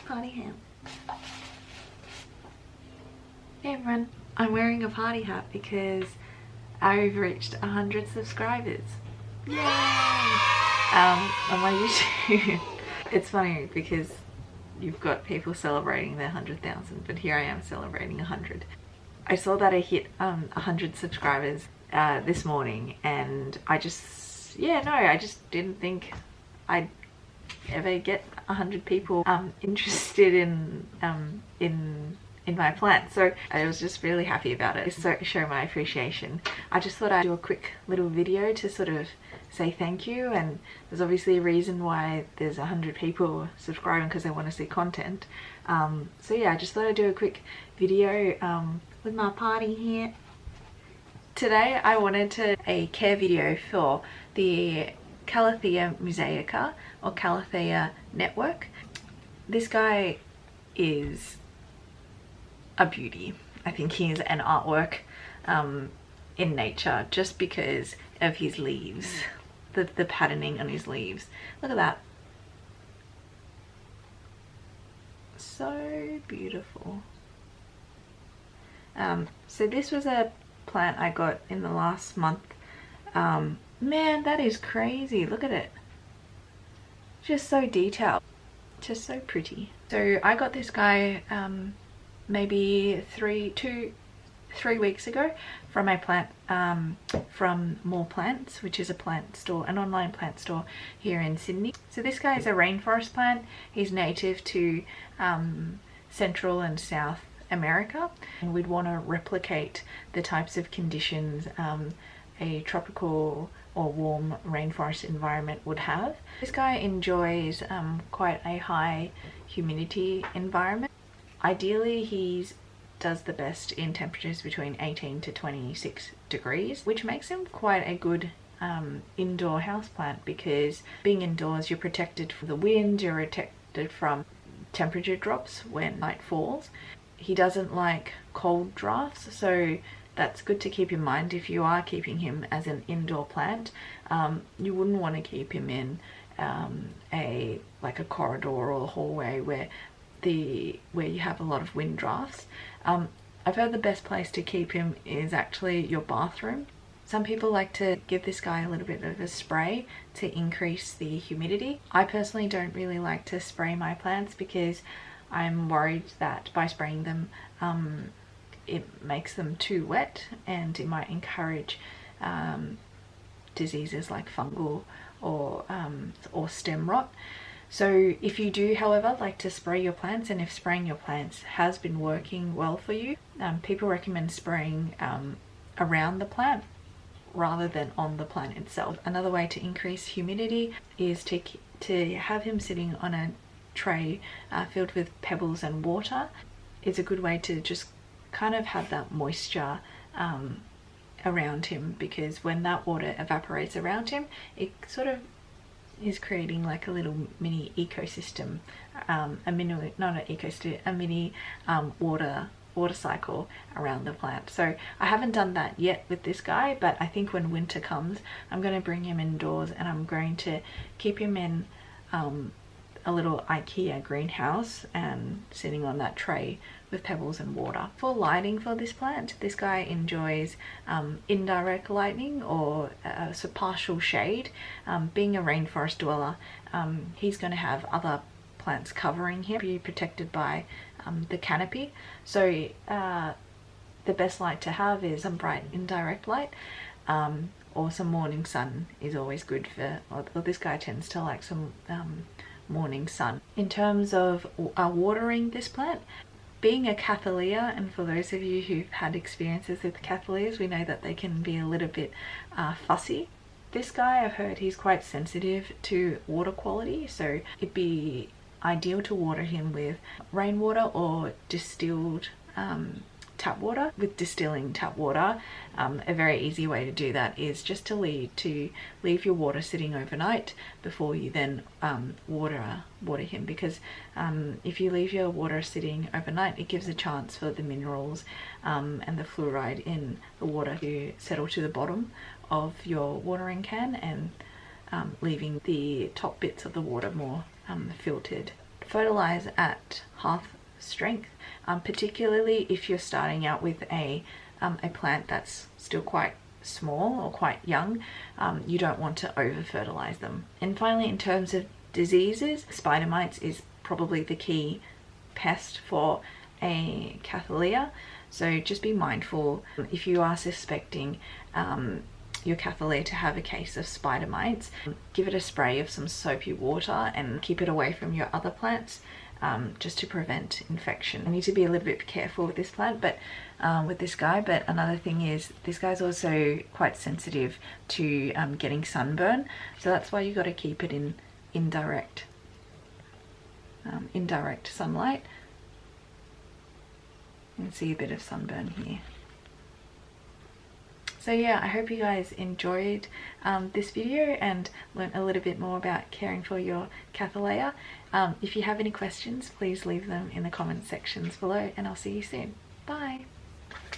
Party hat. Hey everyone, I'm wearing a party hat because I've reached 100 subscribers. Yay! On my YouTube. It's funny because you've got people celebrating their 100,000, but here I am celebrating 100. I saw that I hit 100 subscribers this morning, and I just didn't think I'd ever get 100 people interested in my plant. So I was just really happy about it. So show my appreciation. I just thought I'd do a quick little video to sort of say thank you, and there's obviously a reason why there's 100 people subscribing, because they want to see content. So yeah, I just thought I'd do a quick video with my party hat. Today I wanted to do a care video for the CALATHEA Musaica or CALATHEA network. This guy is a beauty. I think he is an artwork in nature, just because of his leaves, the patterning on his leaves. Look at that. So beautiful. So this was a plant I got in the last month. Man, that is crazy. Look at it. Just so detailed. Just so pretty. So I got this guy maybe 3 weeks ago from a plant from More Plants, which is a plant store, an online plant store here in Sydney. So this guy is a rainforest plant. He's native to Central and South America, and we'd want to replicate the types of conditions a tropical or warm rainforest environment would have. This guy enjoys quite a high humidity environment. Ideally, he does the best in temperatures between 18 to 26 degrees, which makes him quite a good indoor houseplant, because being indoors, you're protected from the wind, you're protected from temperature drops when night falls. He doesn't like cold drafts, so that's good to keep in mind if you are keeping him as an indoor plant. You wouldn't want to keep him in a corridor or a hallway where you have a lot of wind drafts. I've heard the best place to keep him is actually your bathroom. Some people like to give this guy a little bit of a spray to increase the humidity. I personally don't really like to spray my plants because I'm worried that by spraying them it makes them too wet, and it might encourage diseases like fungal or stem rot. So if you do, however, like to spray your plants, and if spraying your plants has been working well for you, people recommend spraying around the plant rather than on the plant itself. Another way to increase humidity is to have him sitting on a tray filled with pebbles and water. It's a good way to just kind of have that moisture around him, because when that water evaporates around him, it sort of is creating like a little mini ecosystem, a mini water cycle around the plant. So I haven't done that yet with this guy, but I think when winter comes, I'm going to bring him indoors, and I'm going to keep him in a little IKEA greenhouse and sitting on that tray with pebbles and water. For lighting for this plant, this guy enjoys indirect lighting or partial shade. Being a rainforest dweller, he's going to have other plants covering him, be protected by the canopy. So the best light to have is some bright indirect light, or some morning sun is always good for, or this guy tends to like some morning sun. In terms of watering this plant, being a Cattleya, and for those of you who've had experiences with Cattleyas, we know that they can be a little bit fussy. This guy, I've heard he's quite sensitive to water quality, so it'd be ideal to water him with rainwater or distilled tap water. With distilling tap water, a very easy way to do that is just to leave your water sitting overnight before you then water him, because if you leave your water sitting overnight, it gives a chance for the minerals and the fluoride in the water to settle to the bottom of your watering can, and leaving the top bits of the water more filtered fertilize at half strength, particularly if you're starting out with a plant that's still quite small or quite young. You don't want to over fertilize them. And finally, in terms of diseases, spider mites is probably the key pest for a Cattleya, so just be mindful if you are suspecting your Cattleya to have a case of spider mites. Give it a spray of some soapy water and keep it away from your other plants, just to prevent infection. I need to be a little bit careful with this plant, but with this guy. But another thing is this guy's also quite sensitive to getting sunburn, so that's why you got to keep it in indirect sunlight. You can see a bit of sunburn here. So yeah, I hope you guys enjoyed this video and learned a little bit more about caring for your Cattleya. If you have any questions, please leave them in the comment sections below, and I'll see you soon. Bye!